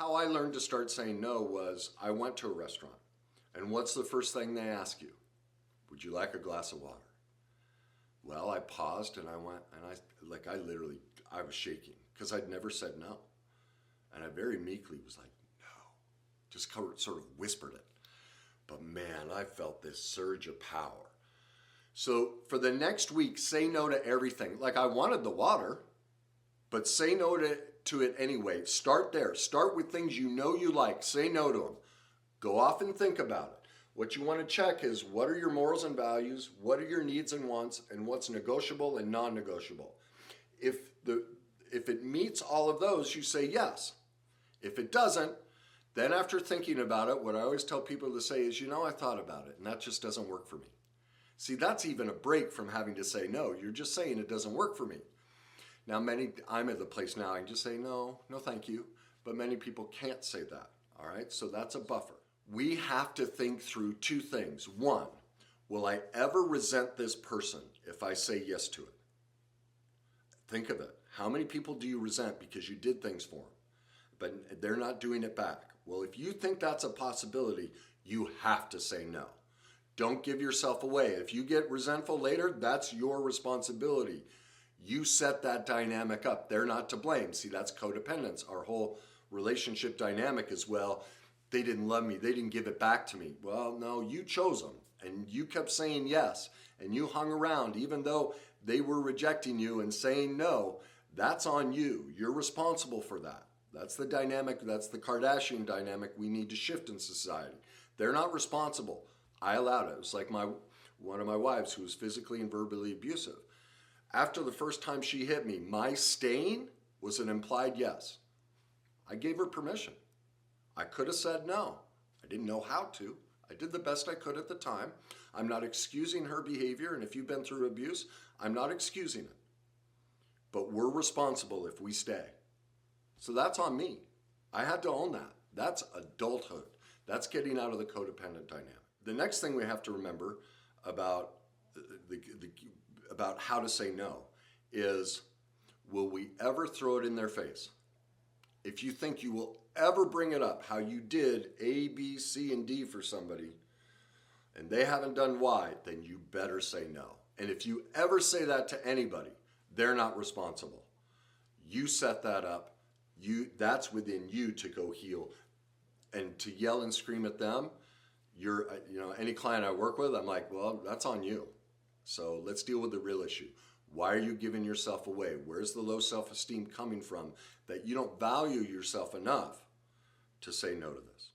How I learned to start saying no was I went to a restaurant, and what's the first thing they ask you? Would you like a glass of water? Well, I paused and I went, and I was shaking because I'd never said no. And I very meekly was like, no, just sort of whispered it. But man, I felt this surge of power. So for the next week, say no to everything. Like I wanted the water, but say no to it anyway. Start there. Start with things you know you like. Say no to them. Go off and think about it. What you want to check is what are your morals and values, what are your needs and wants, and what's negotiable and non-negotiable. If it meets all of those, you say yes. If it doesn't, then after thinking about it, what I always tell people to say is, I thought about it, and that just doesn't work for me. See, that's even a break from having to say no. You're just saying it doesn't work for me. Now, I'm at the place now I can just say no thank you, but many people can't say that, all right? So that's a buffer. We have to think through two things. One, will I ever resent this person if I say yes to it? Think of it. How many people do you resent because you did things for them, but they're not doing it back? Well, if you think that's a possibility, you have to say no. Don't give yourself away. If you get resentful later, that's your responsibility. You set that dynamic up. They're not to blame. See, that's codependence. Our whole relationship dynamic as well. They didn't love me. They didn't give it back to me. Well, no, you chose them and you kept saying yes and you hung around even though they were rejecting you and saying no. That's on you. You're responsible for that. That's the dynamic. That's the Kardashian dynamic we need to shift in society. They're not responsible. I allowed it. It was like one of my wives who was physically and verbally abusive. After the first time she hit me, my staying was an implied yes. I gave her permission. I could have said no. I didn't know how to. I did the best I could at the time. I'm not excusing her behavior, and if you've been through abuse, I'm not excusing it. But we're responsible if we stay. So that's on me. I had to own that. That's adulthood. That's getting out of the codependent dynamic. The next thing we have to remember about about how to say no is, will we ever throw it in their face? If you think you will ever bring it up, how you did A, B, C, and D for somebody, and they haven't done Y, then you better say no. And if you ever say that to anybody, they're not responsible. You set that up. That's within you to go heal. And to yell and scream at them, any client I work with, I'm like, well, that's on you. So let's deal with the real issue. Why are you giving yourself away? Where's the low self-esteem coming from that you don't value yourself enough to say no to this?